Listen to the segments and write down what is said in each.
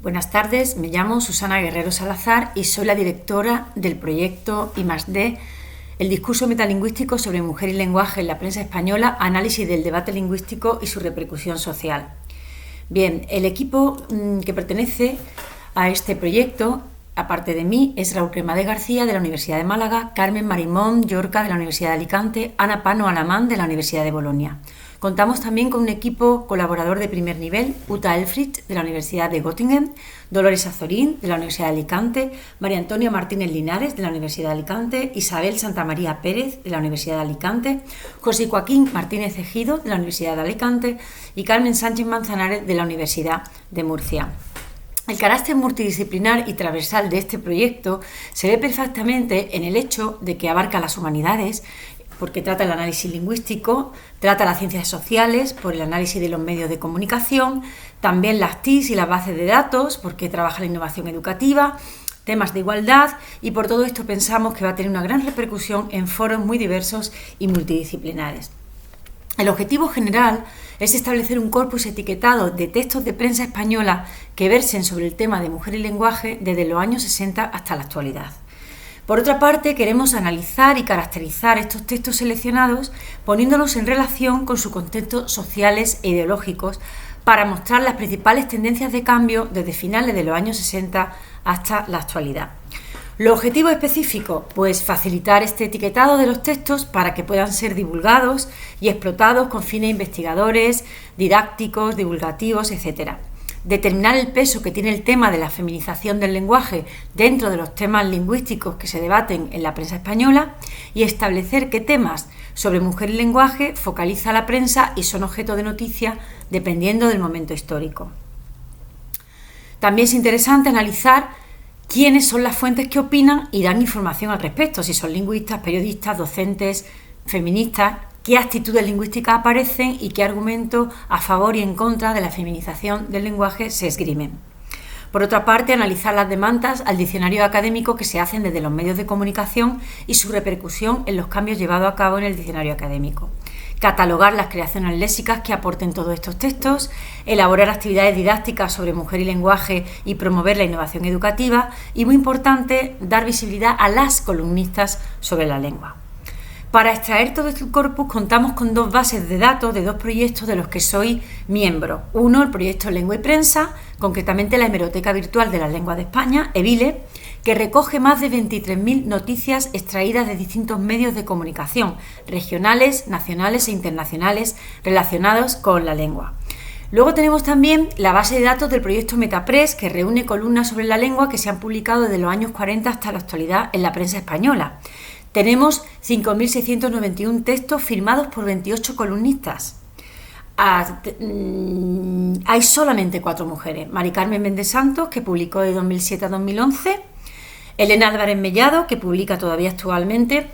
Buenas tardes, me llamo Susana Guerrero Salazar y soy la directora del proyecto I+D, el discurso metalingüístico sobre mujer y lenguaje en la prensa española, análisis del debate lingüístico y su repercusión social. Bien, el equipo que pertenece a este proyecto, aparte de mí, es Raúl Cremades García de la Universidad de Málaga, Carmen Marimón Llorca de la Universidad de Alicante, Ana Pano Alamán de la Universidad de Bolonia. Contamos también con un equipo colaborador de primer nivel, Uta Elfrich de la Universidad de Göttingen, Dolores Azorín de la Universidad de Alicante, María Antonia Martínez Linares de la Universidad de Alicante, Isabel Santamaría Pérez de la Universidad de Alicante, José Joaquín Martínez Ejido de la Universidad de Alicante y Carmen Sánchez Manzanares de la Universidad de Murcia. El carácter multidisciplinar y transversal de este proyecto se ve perfectamente en el hecho de que abarca las humanidades, porque trata el análisis lingüístico, trata las ciencias sociales por el análisis de los medios de comunicación, también las TIC y las bases de datos, porque trabaja la innovación educativa, temas de igualdad, y por todo esto pensamos que va a tener una gran repercusión en foros muy diversos y multidisciplinares. El objetivo general es establecer un corpus etiquetado de textos de prensa española que versen sobre el tema de mujer y lenguaje desde los años 60 hasta la actualidad. Por otra parte, queremos analizar y caracterizar estos textos seleccionados poniéndolos en relación con sus contextos sociales e ideológicos para mostrar las principales tendencias de cambio desde finales de los años 60 hasta la actualidad. ¿Los objetivos específicos? Pues facilitar este etiquetado de los textos para que puedan ser divulgados y explotados con fines investigadores, didácticos, divulgativos, etc. Determinar el peso que tiene el tema de la feminización del lenguaje dentro de los temas lingüísticos que se debaten en la prensa española y establecer qué temas sobre mujer y lenguaje focaliza la prensa y son objeto de noticia dependiendo del momento histórico. También es interesante analizar quiénes son las fuentes que opinan y dan información al respecto, si son lingüistas, periodistas, docentes, feministas, qué actitudes lingüísticas aparecen y qué argumentos a favor y en contra de la feminización del lenguaje se esgrimen. Por otra parte, analizar las demandas al diccionario académico que se hacen desde los medios de comunicación y su repercusión en los cambios llevados a cabo en el diccionario académico. Catalogar las creaciones léxicas que aporten todos estos textos, elaborar actividades didácticas sobre mujer y lenguaje y promover la innovación educativa y, muy importante, dar visibilidad a las columnistas sobre la lengua. Para extraer todo este corpus contamos con dos bases de datos de dos proyectos de los que soy miembro. Uno, el proyecto Lengua y Prensa, concretamente la Hemeroteca Virtual de la Lengua de España, EVILE, que recoge más de 23.000 noticias extraídas de distintos medios de comunicación, regionales, nacionales e internacionales, relacionados con la lengua. Luego tenemos también la base de datos del proyecto Metapress, que reúne columnas sobre la lengua que se han publicado desde los años 40 hasta la actualidad en la prensa española. Tenemos 5.691 textos firmados por 28 columnistas. Hay solamente 4 mujeres. Mari Carmen Méndez Santos, que publicó de 2007 a 2011. Elena Álvarez Mellado, que publica todavía actualmente.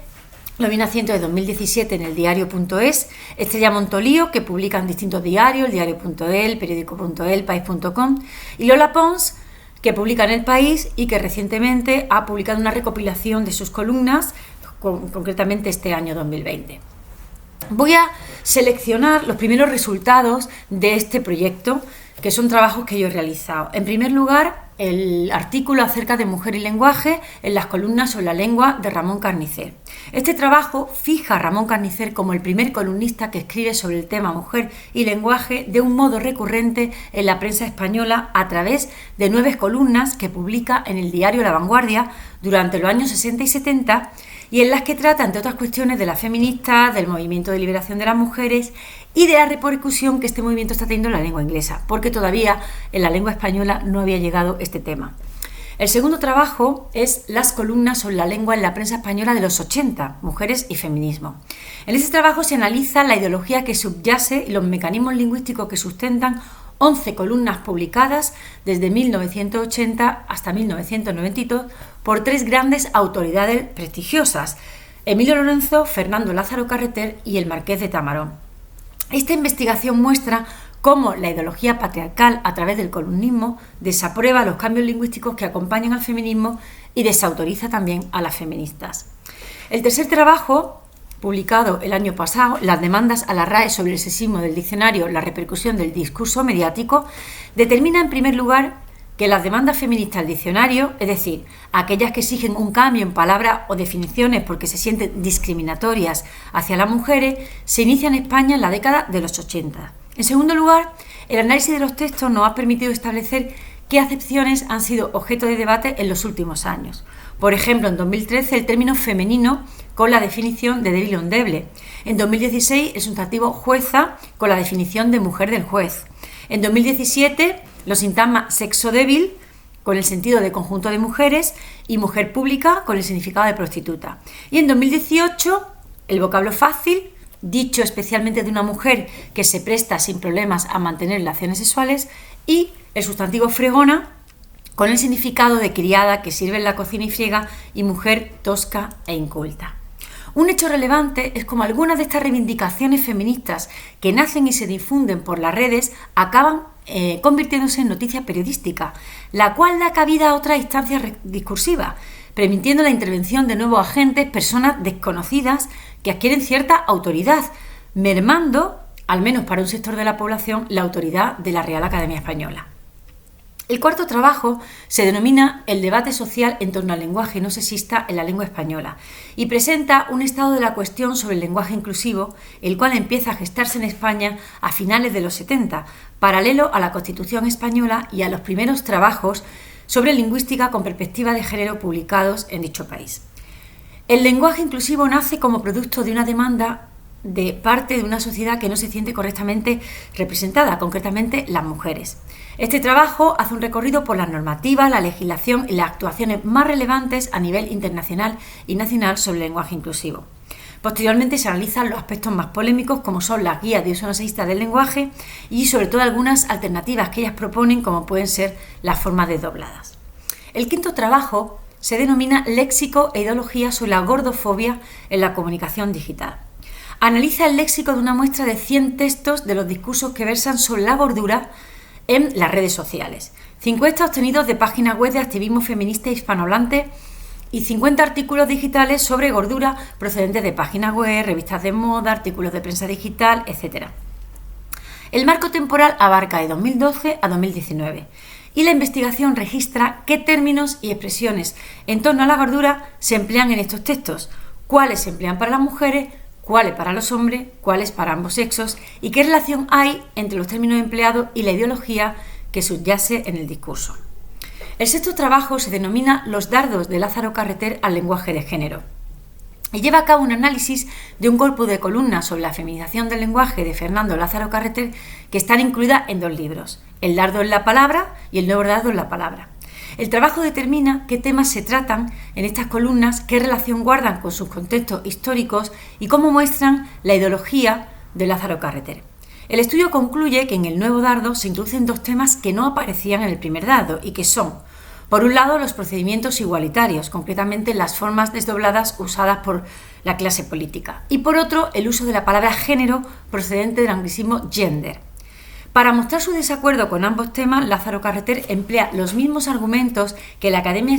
Lovina Ciento de 2017 en el diario.es. Estrella Montolío, que publica en distintos diarios, el diario.el, el periódico.el, país.com. Y Lola Pons, que publica en El País y que recientemente ha publicado una recopilación de sus columnas, concretamente este año 2020. Voy a seleccionar los primeros resultados de este proyecto, que son trabajos que yo he realizado. En primer lugar, el artículo acerca de mujer y lenguaje en las columnas sobre la lengua de Ramón Carnicer. Este trabajo fija a Ramón Carnicer como el primer columnista que escribe sobre el tema mujer y lenguaje de un modo recurrente en la prensa española a través de 9 columnas que publica en el diario La Vanguardia durante los años 60 y 70 y en las que trata, entre otras cuestiones, de las feministas, del movimiento de liberación de las mujeres y de la repercusión que este movimiento está teniendo en la lengua inglesa, porque todavía en la lengua española no había llegado este tema. El segundo trabajo es las columnas sobre la lengua en la prensa española de los 80, mujeres y feminismo. En este trabajo se analiza la ideología que subyace y los mecanismos lingüísticos que sustentan 11 columnas publicadas desde 1980 hasta 1992 por 3 grandes autoridades prestigiosas, Emilio Lorenzo, Fernando Lázaro Carreter y el Marqués de Tamarón. Esta investigación muestra cómo la ideología patriarcal a través del columnismo desaprueba los cambios lingüísticos que acompañan al feminismo y desautoriza también a las feministas. El tercer trabajo, publicado el año pasado, Las demandas a la RAE sobre el sexismo del diccionario, la repercusión del discurso mediático, determina en primer lugar que las demandas feministas al diccionario, es decir, aquellas que exigen un cambio en palabras o definiciones porque se sienten discriminatorias hacia las mujeres, se inicia en España en la década de los 80. En segundo lugar, el análisis de los textos nos ha permitido establecer qué acepciones han sido objeto de debate en los últimos años. Por ejemplo, en 2013 el término femenino con la definición de débil o endeble. En 2016 el sustantivo jueza con la definición de mujer del juez. En 2017 los sintagmas sexo débil con el sentido de conjunto de mujeres y mujer pública con el significado de prostituta. Y en 2018 el vocablo fácil, dicho especialmente de una mujer que se presta sin problemas a mantener relaciones sexuales, y el sustantivo fregona con el significado de criada que sirve en la cocina y friega y mujer tosca e inculta. Un hecho relevante es como algunas de estas reivindicaciones feministas que nacen y se difunden por las redes acaban convirtiéndose en noticia periodística, la cual da cabida a otras instancias discursivas, permitiendo la intervención de nuevos agentes, personas desconocidas que adquieren cierta autoridad, mermando, al menos para un sector de la población, la autoridad de la Real Academia Española. El cuarto trabajo se denomina El debate social en torno al lenguaje no sexista en la lengua española y presenta un estado de la cuestión sobre el lenguaje inclusivo, el cual empieza a gestarse en España a finales de los 70, paralelo a la Constitución española y a los primeros trabajos sobre lingüística con perspectiva de género publicados en dicho país. El lenguaje inclusivo nace como producto de una demanda de parte de una sociedad que no se siente correctamente representada, concretamente las mujeres. Este trabajo hace un recorrido por las normativas, la legislación y las actuaciones más relevantes a nivel internacional y nacional sobre el lenguaje inclusivo. Posteriormente se analizan los aspectos más polémicos como son las guías de uso no sexista del lenguaje y sobre todo algunas alternativas que ellas proponen como pueden ser las formas desdobladas. El quinto trabajo se denomina Léxico e ideología sobre la gordofobia en la comunicación digital. Analiza el léxico de una muestra de 100 textos de los discursos que versan sobre la gordura en las redes sociales, 50 obtenidos de páginas web de activismo feminista hispanohablante y 50 artículos digitales sobre gordura procedentes de páginas web, revistas de moda, artículos de prensa digital, etc. El marco temporal abarca de 2012 a 2019 y la investigación registra qué términos y expresiones en torno a la gordura se emplean en estos textos, cuáles se emplean para las mujeres, cuáles para los hombres, cuáles para ambos sexos y qué relación hay entre los términos empleados y la ideología que subyace en el discurso. El sexto trabajo se denomina Los dardos de Lázaro Carreter al lenguaje de género y lleva a cabo un análisis de un corpus de columnas sobre la feminización del lenguaje de Fernando Lázaro Carreter que están incluidas en 2 libros, El dardo en la palabra y El nuevo dardo en la palabra. El trabajo determina qué temas se tratan en estas columnas, qué relación guardan con sus contextos históricos y cómo muestran la ideología de Lázaro Carreter. El estudio concluye que en el nuevo dardo se introducen 2 temas que no aparecían en el primer dardo y que son, por un lado, los procedimientos igualitarios, concretamente las formas desdobladas usadas por la clase política, y por otro, el uso de la palabra género procedente del anglicismo gender. Para mostrar su desacuerdo con ambos temas, Lázaro Carreter emplea los mismos argumentos que la Academia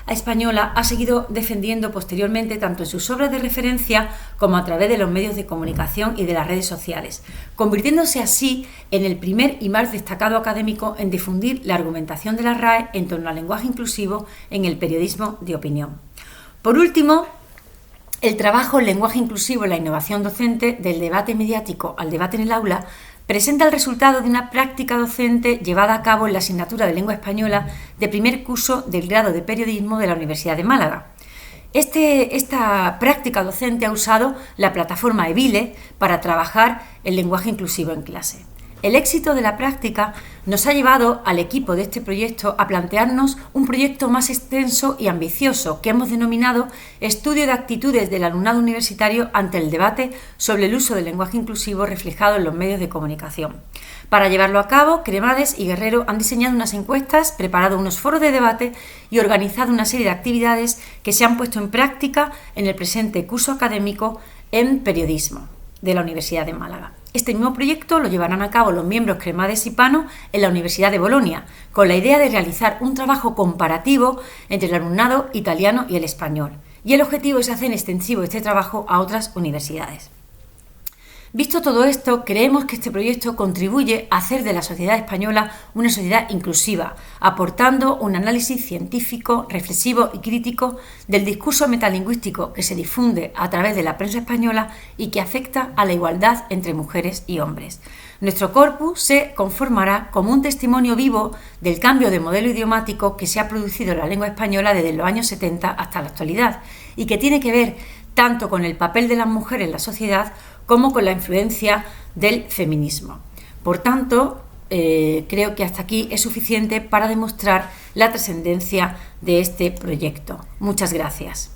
Española ha seguido defendiendo posteriormente tanto en sus obras de referencia como a través de los medios de comunicación y de las redes sociales, convirtiéndose así en el primer y más destacado académico en difundir la argumentación de la RAE en torno al lenguaje inclusivo en el periodismo de opinión. Por último, el trabajo El lenguaje inclusivo en la innovación docente, del debate mediático al debate en el aula, presenta el resultado de una práctica docente llevada a cabo en la asignatura de lengua española de primer curso del grado de periodismo de la Universidad de Málaga. Esta práctica docente ha usado la plataforma Evile para trabajar el lenguaje inclusivo en clase. El éxito de la práctica nos ha llevado al equipo de este proyecto a plantearnos un proyecto más extenso y ambicioso que hemos denominado Estudio de actitudes del alumnado universitario ante el debate sobre el uso del lenguaje inclusivo reflejado en los medios de comunicación. Para llevarlo a cabo, Cremades y Guerrero han diseñado unas encuestas, preparado unos foros de debate y organizado una serie de actividades que se han puesto en práctica en el presente curso académico en periodismo de la Universidad de Málaga. Este mismo proyecto lo llevarán a cabo los miembros Cremades y Pano en la Universidad de Bolonia, con la idea de realizar un trabajo comparativo entre el alumnado italiano y el español. Y el objetivo es hacer extensivo este trabajo a otras universidades. Visto todo esto, creemos que este proyecto contribuye a hacer de la sociedad española una sociedad inclusiva, aportando un análisis científico, reflexivo y crítico del discurso metalingüístico que se difunde a través de la prensa española y que afecta a la igualdad entre mujeres y hombres. Nuestro corpus se conformará como un testimonio vivo del cambio de modelo idiomático que se ha producido en la lengua española desde los años 70 hasta la actualidad y que tiene que ver tanto con el papel de las mujeres en la sociedad como con la influencia del feminismo. Por tanto, creo que hasta aquí es suficiente para demostrar la trascendencia de este proyecto. Muchas gracias.